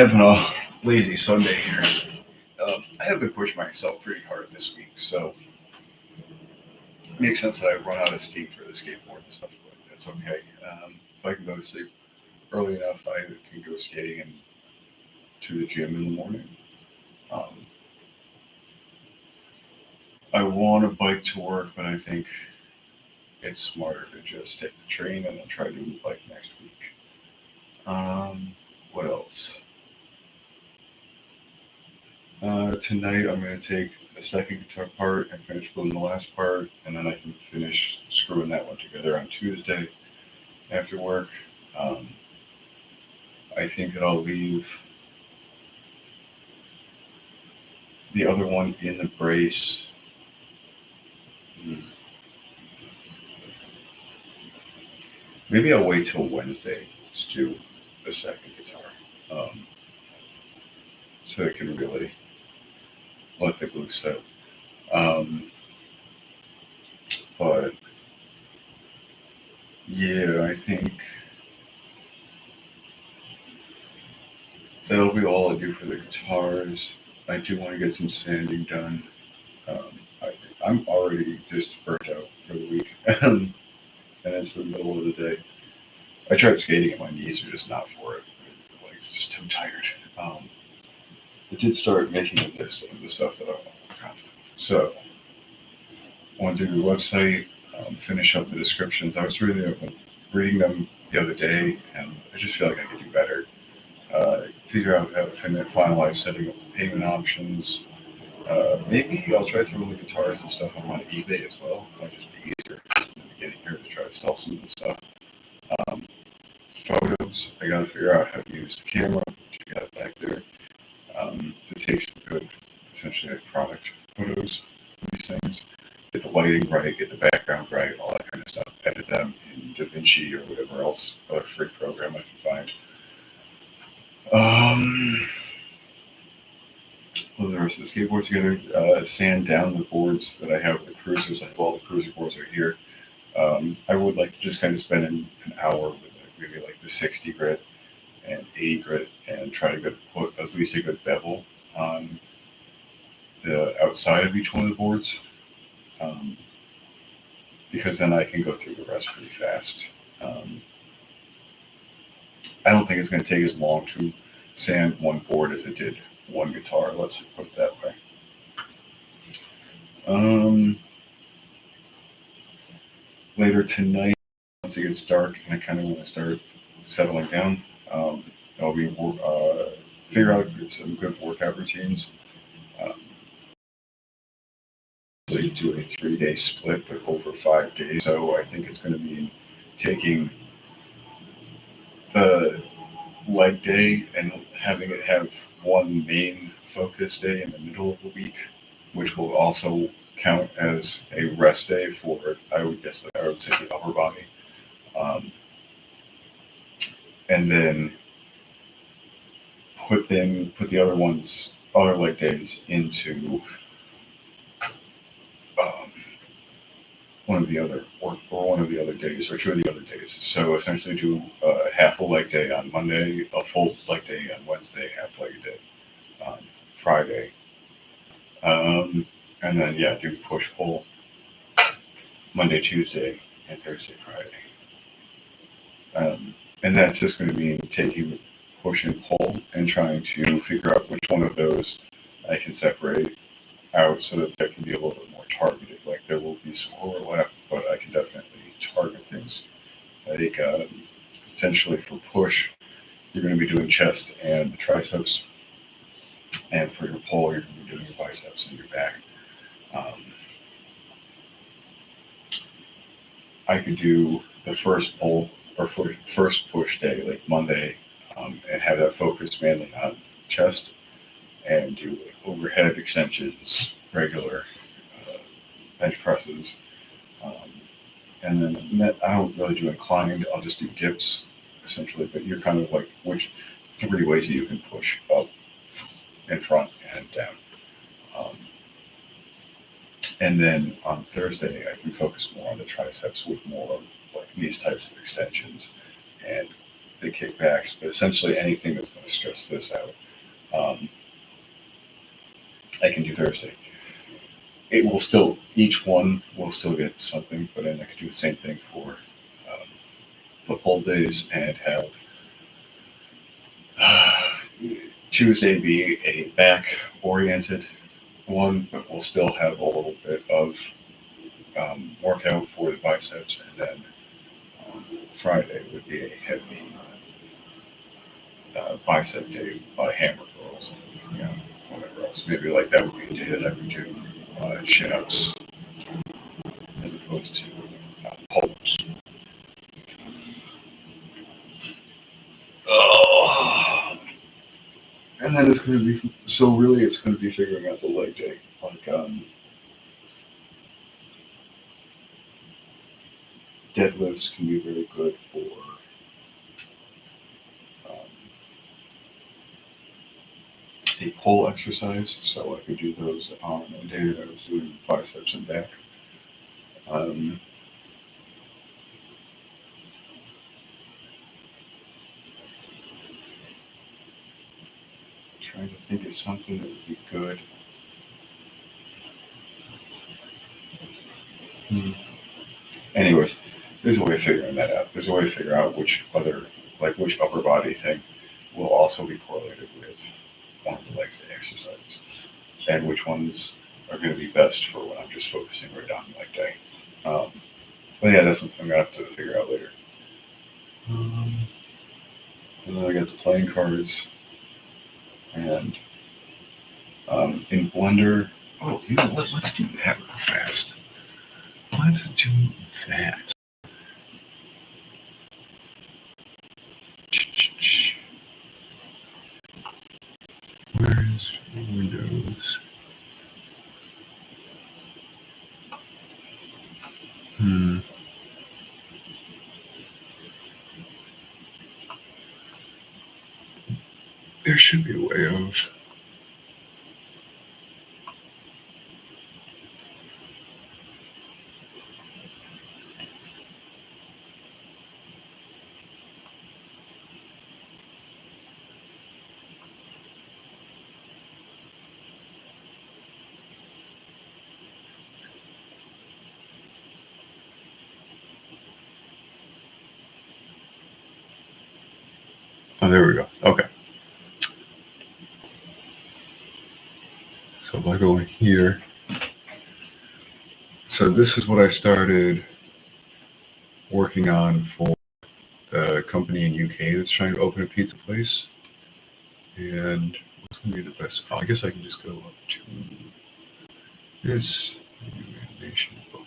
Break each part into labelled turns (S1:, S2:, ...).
S1: having a lazy Sunday here. I have been pushing myself pretty hard this week, so it makes sense that I run out of steam for the skateboard and stuff, but that's okay. If I can go to sleep early enough, I can go skating and to the gym in the morning. Um, I want to bike to work, but I think it's smarter to just take the train and then try to do bike next week. Um, what else? Tonight I'm going to take the second guitar part and finish building the last part, and then I can finish screwing that one together on Tuesday after work. Um, I think that I'll leave the other one in the brace. Hmm, Maybe I'll wait till Wednesday to do the second guitar, um, so I can really let the glue set. Um, but yeah, I think that'll be all I do for the guitars. I do want to get some sanding done. Um, I, I'm already just burnt out for the week, and it's the middle of the day. I tried skating and my knees are just not for it. My legs are just too tired. Um, I did start making a list of the stuff that I want to work on. So, I want to do the website, finish up the descriptions. I was reading them the other day, and I just feel like I could do better. Figure out how to finalize setting up the payment options. Maybe I'll try throwing the guitars and stuff on eBay as well. It might just be easier in the beginning here to try to sell some of the stuff. Um, Photos, I gotta figure out how to use the camera, which I got back there, to take some good, essentially like product photos of these things. Get the lighting right, get the background right, all that kind of stuff. Edit them in DaVinci or whatever else other free program I can find. Um, Put the rest of the skateboard together, sand down the boards that I have, the cruisers. I have all the cruiser boards are here. I would like to just kind of spend an hour with maybe like the 60 grit and 80 grit and try to put at least a good bevel on the outside of each one of the boards, um, because then I can go through the rest pretty fast. Um, I don't think it's going to take as long to sand one board as it did one guitar. Let's put it that way. Um, Later tonight, once it gets dark and I kind of want to start settling down, I'll be figure out some good workout routines. Um, they do a 3 day split, but over 5 days. So I think it's going to be taking the leg day and having it have one main focus day in the middle of the week, which will also count as a rest day for, I would guess, I would say the upper body. Um, and then put the other leg days into um, one of the other days or two of the other days. So essentially, do half a leg day on Monday, a full leg day on Wednesday, half leg day on Friday, um, and then yeah, do push pull Monday, Tuesday, and Thursday, Friday. And that's just going to be taking push and pull and trying to figure out which one of those I can separate out so that that can be a little bit more targeted. Like there will be some overlap, but I can definitely target things. Like essentially for push, you're going to be doing chest and the triceps, and for your pull, you're going to be doing your biceps and your back. Um, I could do the first pull or first push day, like Monday, and have that focus mainly on chest and do like overhead extensions, regular uh, bench presses, um, and then I don't really do inclined. I'll just do dips essentially. But you're kind of like which three ways that you can push up, in front, and down. Um, and then on Thursday, I can focus more on the triceps with more of like these types of extensions and the kickbacks, but essentially anything that's going to stress this out, I can do Thursday. It will still, each one will still get something, but then I could do the same thing for football days and have Tuesday be a back oriented one, but we'll still have a little bit of workout for the biceps, and then Friday would be a heavy bicep day by hammer curls, you know, whatever else. Maybe like that would be a day that I would do chin ups as opposed to pull-ups. Oh. And then it's going to be, so really it's going to be figuring out the leg day. Like, deadlifts can be very good for a pull exercise, so I could do those on a day that I was doing biceps and back. Trying to think of something that would be good. Anyways, there's a way of figuring that out. There's a way to figure out which upper body thing will also be correlated with one of the legs day exercises, and which ones are going to be best for when I'm just focusing right on leg day. But yeah, that's something I'm going to have to figure out later. And then I got the playing cards, and in Blender, oh, you know what, let's do that real fast. Let's do that. Where's Windows? There should be a way of. Oh, there we go. Okay. So if I go in here, so this is what I started working on for the company in UK that's trying to open a pizza place. And what's going to be the best? I guess I can just go up to this animation book.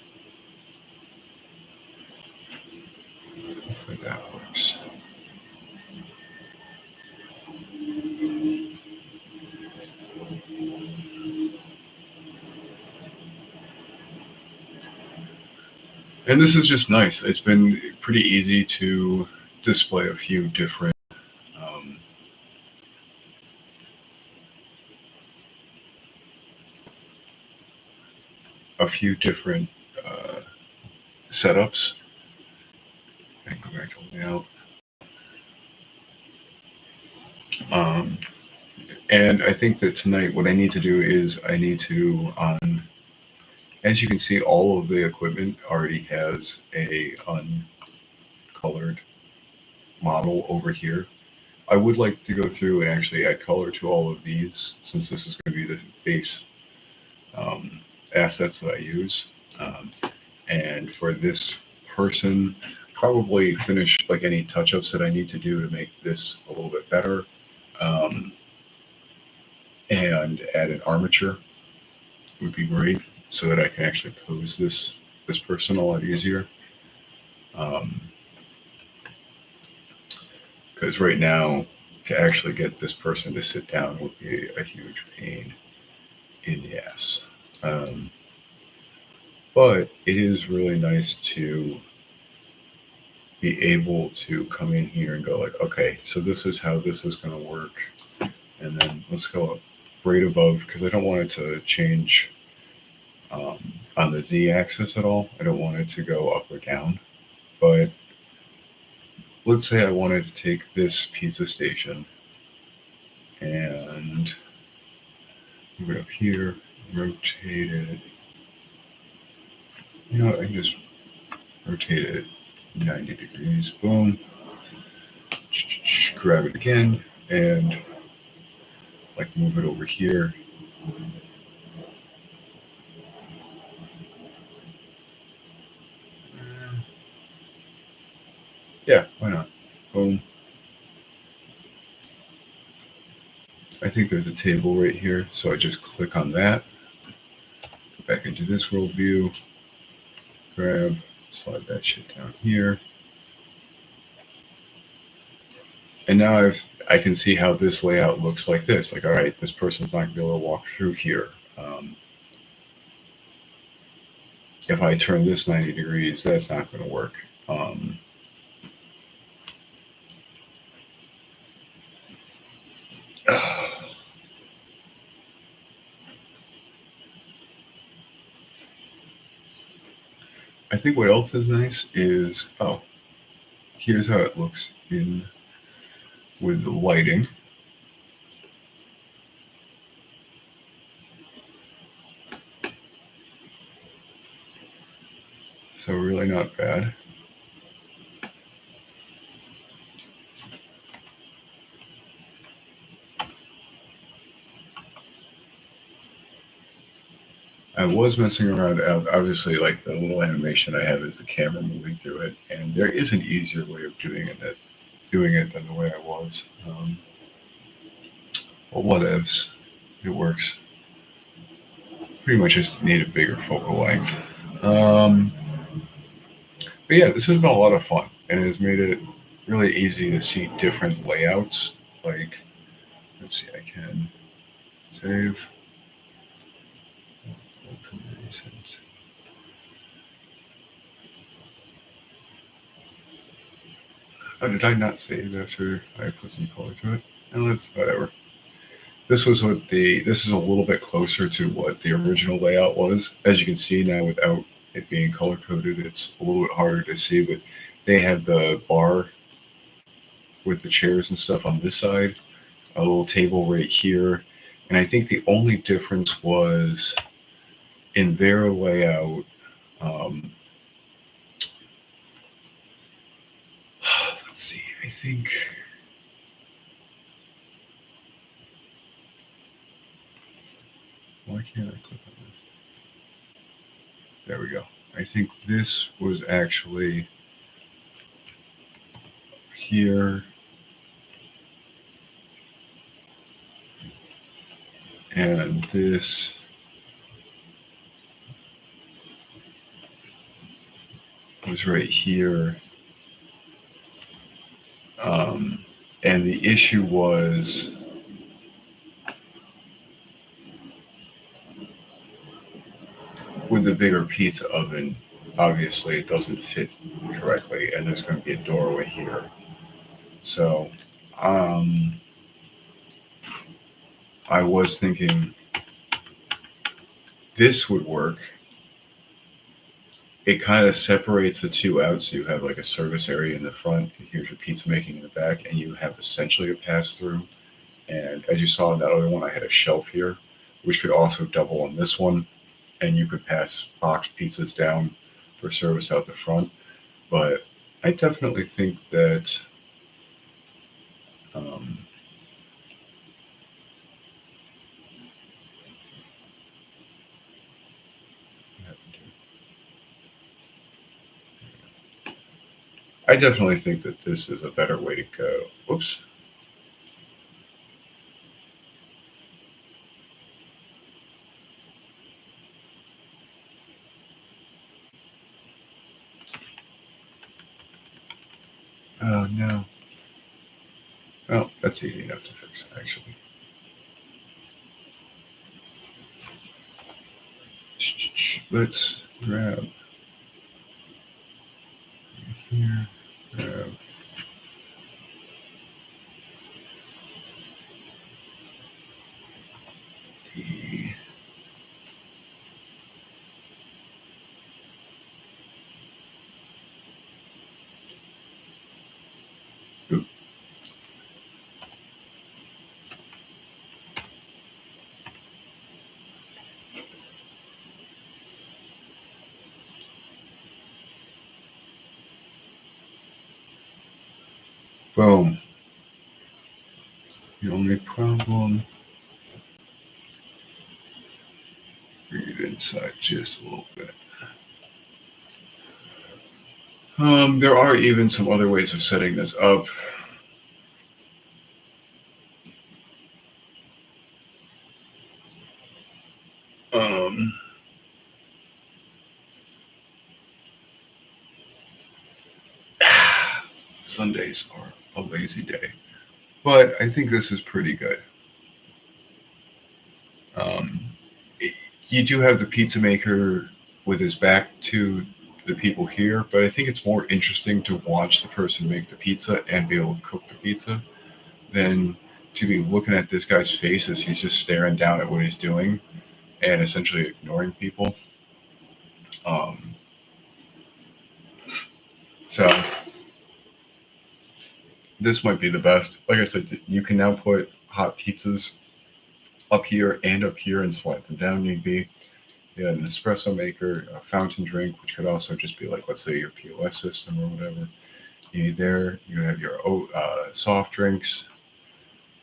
S1: Hopefully that works. And this is just nice. It's been pretty easy to display a few different setups. And go back to layout. And I think that tonight what I need to do is I need to, as you can see, all of the equipment already has a uncolored model over here. I would like to go through and actually add color to all of these, since this is going to be the base assets that I use. And for this person, probably finish like any touch-ups that I need to do to make this a little bit better. And add an armature would be great, so that I can actually pose this person a lot easier. Because right now, to actually get this person to sit down would be a huge pain in the ass. But it is really nice to be able to come in here and go like, okay, so this is how this is going to work. And then let's go up right above, because I don't want it to change on the Z-axis at all. I don't want it to go up or down. But let's say I wanted to take this pizza station and move it up here, rotate it. You know what, I can just rotate it 90 degrees, boom. Grab it again and like move it over here. Yeah, why not? Boom. I think there's a table right here, so I just click on that, go back into this world view, grab, slide that shit down here. And now I can see how this layout looks like this. Like, all right, this person's not going to be able to walk through here. If I turn this 90 degrees, that's not going to work. I think what else is nice is, oh, here's how it looks in with the lighting. So really not bad. I was messing around. Obviously, like the little animation I have is the camera moving through it, and there is an easier way of doing it than the way I was. Well, whatevs, it works. Pretty much just need a bigger focal length. But yeah, this has been a lot of fun, and it has made it really easy to see different layouts. Like, let's see, I can save. Oh, did I not save after I put some color to it? No, that's whatever. This is a little bit closer to what the original layout was. As you can see now, without it being color coded, it's a little bit harder to see. But they have the bar with the chairs and stuff on this side, a little table right here, and I think the only difference was in their layout. Um, let's see. I think. Why can't I click on this? There we go. I think this was actually here, and this was right here. And the issue was with the bigger pizza oven, obviously it doesn't fit correctly, and there's going to be a doorway here. So I was thinking this would work. It kind of separates the two out, so you have like a service area in the front, and here's your pizza making in the back, and you have essentially a pass through. And as you saw in that other one, I had a shelf here, which could also double on this one, and you could pass boxed pizzas down for service out the front. But I definitely think that I definitely think that this is a better way to go. Whoops. Oh no. Well, that's easy enough to fix, actually. Let's grab here, grab the. Boom. The only problem, bring it inside just a little bit. There are even some other ways of setting this up. Um, Sundays are a lazy day, but I think this is pretty good. Um, you do have the pizza maker with his back to the people here, but I think it's more interesting to watch the person make the pizza and be able to cook the pizza than to be looking at this guy's face as he's just staring down at what he's doing and essentially ignoring people. Um, so this might be the best. Like I said, you can now put hot pizzas up here and slide them down need be. You have an espresso maker, a fountain drink, which could also just be like, let's say, your POS system or whatever. You need there. You have your soft drinks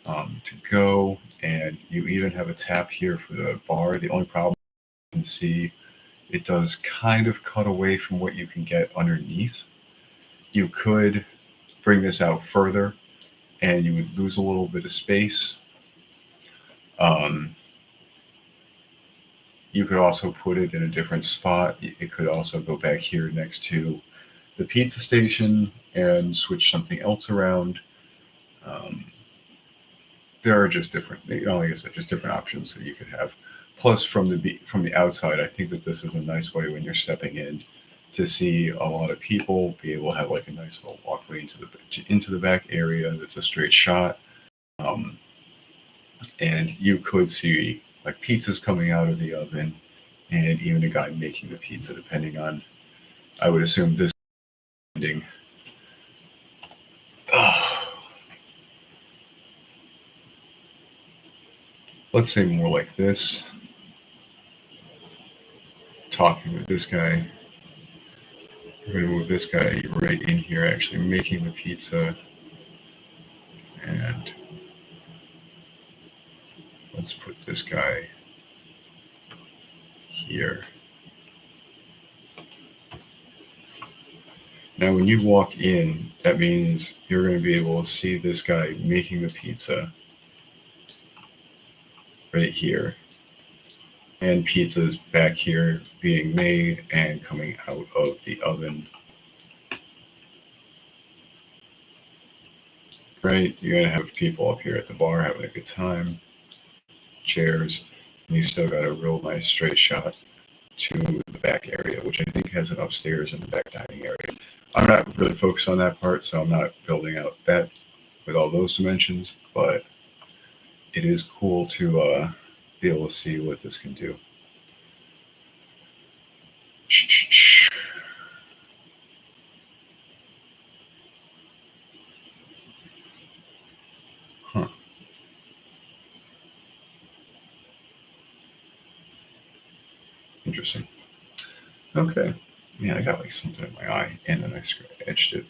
S1: to go, and you even have a tap here for the bar. The only problem you can see, it does kind of cut away from what you can get underneath. You could bring this out further, and you would lose a little bit of space. Um, you could also put it in a different spot. It could also go back here next to the pizza station and switch something else around. Um, there are just different, like I said, just different options that you could have. Plus, from the outside, I think that this is a nice way when you're stepping in to see a lot of people, be able to have like a nice little walkway into the back area that's a straight shot. Um, and you could see like pizzas coming out of the oven, and even a guy making the pizza, depending on, I would assume this ending. Let's say more like this. Talking with this guy. We're going to move this guy right in here, actually making the pizza. And let's put this guy here. Now, when you walk in, that means you're going to be able to see this guy making the pizza right here. And pizzas back here being made and coming out of the oven. Right? You're going to have people up here at the bar having a good time, chairs, and you still got a real nice straight shot to the back area, which I think has an upstairs and the back dining area. I'm not really focused on that part, so I'm not building out that with all those dimensions, but it is cool to be able to see what this can do. Huh. Interesting. Okay. Man, I got like something in my eye, and then I edged it.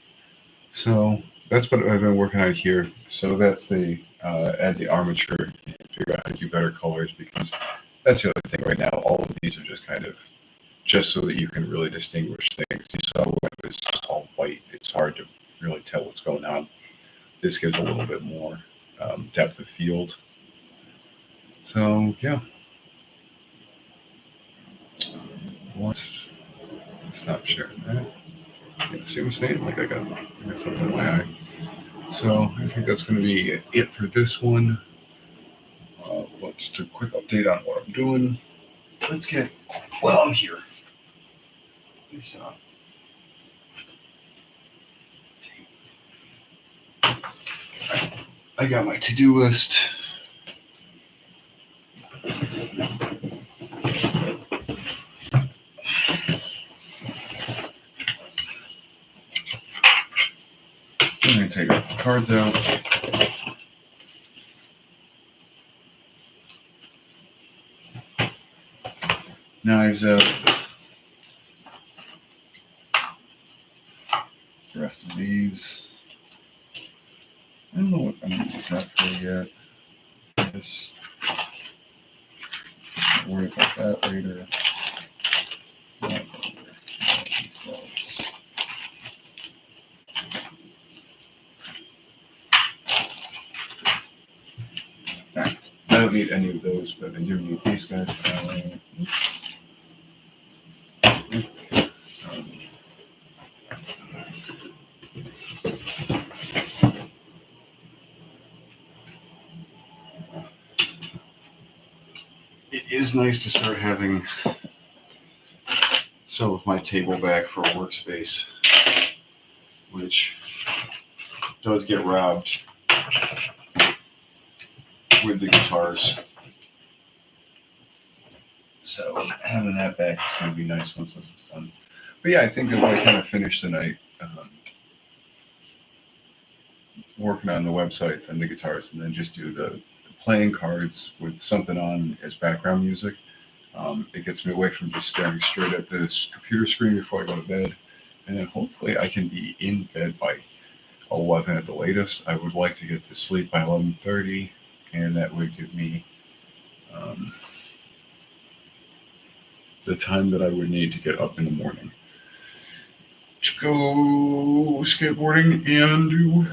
S1: So that's what I've been working on here. So that's the add the armature and figure out how to do better colors, because that's the other thing right now. All of these are just kind of just so that you can really distinguish things. You saw when it was all white, it's hard to really tell what's going on. This gives a little bit more depth of field. So yeah, let's stop sharing that. Yeah, see what I'm saying? Like I got something in my eye. So I think that's going to be it for this one. Just a quick update on what I'm doing. Let's get, well, I'm here. I got my to-do list. I'm going to take the cards out. Knives out. The rest of these. It's not full yet. This. Don't worry about that later. I don't need any of those, but I do need these guys. It is nice to start having some of my table back for workspace, which does get robbed with the guitars. So having that back is going to be nice once this is done. But yeah, I think if I kind of finish the night working on the website and the guitars, and then just do the playing cards with something on as background music, it gets me away from just staring straight at this computer screen before I go to bed. And then hopefully I can be in bed by 11 at the latest. I would like to get to sleep by 11:30, and that would give me the time that I would need to get up in the morning to go skateboarding and do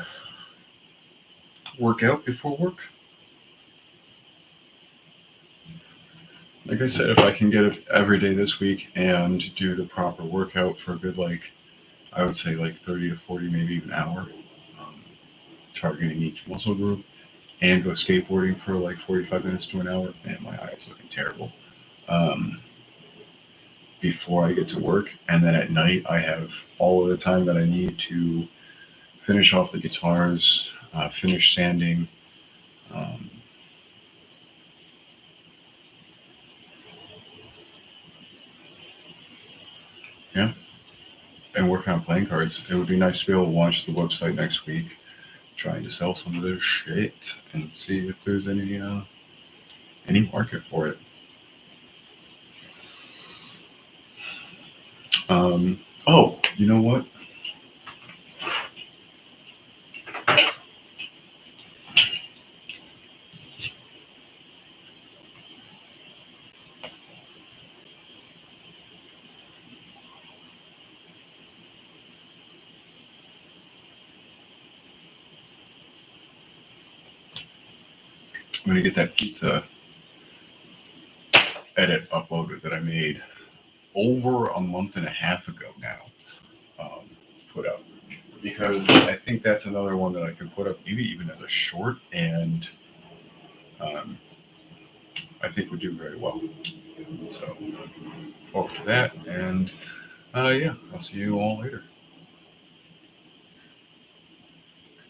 S1: work out before work. Like I said, if I can get it every day this week and do the proper workout for a good, I would say 30 to 40, maybe even an hour, targeting each muscle group, and go skateboarding for 45 minutes to an hour, man, my eye's looking terrible. Before I get to work, and then at night I have all of the time that I need to finish off the guitars, finish sanding, and work on playing cards. It would be nice to be able to launch the website next week, trying to sell some of this shit and see if there's any market for it. Oh, you know what? I'm gonna get that pizza edit uploaded that I made over a month and a half ago now, put up, because I think that's another one that I can put up maybe even as a short, and I think would do very well. So forward to that, and yeah, I'll see you all later.